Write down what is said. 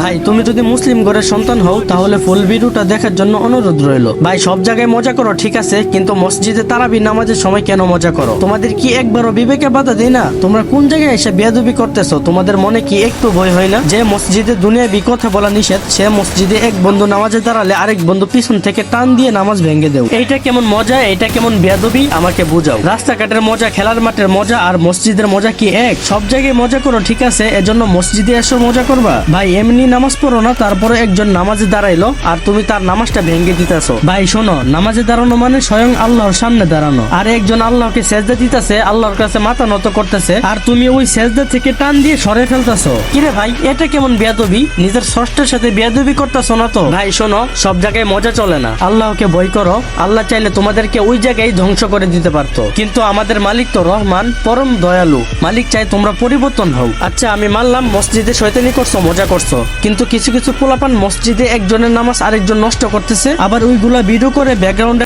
ভাই তুমি যদি মুসলিম ঘরের সন্তান হও তাহলে ফুল ভিডিওটা দেখার জন্য অনুরোধ রইল। ভাই সব জায়গায় মজা করো ঠিক আছে, কিন্তু মসজিদে তারাবি নামাজের সময় কেন মজা করো? তোমাদের কি একবারও বিবেকে বাধা দেয় না? তোমরা কোন জায়গায় এসে বেয়াদবি করতেছো? তোমাদের মনে কি একটু ভয় হয় না? যে মসজিদে দুনিয়াবি কথা বলা নিষেধ, সে মসজিদে এক বন্ধু নামাজে দাঁড়ালে আরেক বন্ধু পিছন থেকে টান দিয়ে নামাজ ভেঙে দেও। এইটা কেমন মজা? এটা কেমন বেয়াদবি? আমাকে বুঝাও। রাস্তাঘাটের মজা, খেলার মাঠের মজা আর মসজিদের মজা কি এক? সব জায়গায় মজা করো ঠিক আছে, এজন্য মসজিদে এসে মজা করবা? ভাই এমনি নামাজ পড়ো না, তারপরে একজন নামাজে দাঁড়াইলো আর তুমি তার নামাজটা ভেঙে দিতেছো। ভাই শোনো, নামাজে দাঁড়ানো মানে স্বয়ং আল্লাহর সামনে দাঁড়ানো, আর একজন আল্লাহকে সেজদা দিতেছে, আল্লাহর কাছে মাথা নত করতেছে, আর তুমি ওই সেজদা থেকে টান দিয়ে সরে ফেলতেছো। কিরে ভাই এটা কেমন বেয়াদবি? নিজের স্রষ্টার সাথে বেয়াদবি করতেছো না তো? ভাই শোনো, সব জায়গায় মজা চলে না, আল্লাহকে ভয় করো। আল্লাহ চাইলে তোমাদেরকে ওই জায়গায় ধ্বংস করে দিতে পারতো, কিন্তু আমাদের মালিক তো রহমান, পরম দয়ালু। মালিক চাই তোমরা পরিবর্তন হও। আচ্ছা আমি মানলাম মসজিদে শয়তানি করছো, মজা করছো, কিন্তু কিছু কিছু পোলাপান মসজিদে একজনের নামাজ আরেকজন নষ্ট করতেছে, আবার ওইগুলা ভিডিও করে ব্যাকগ্রাউন্ডে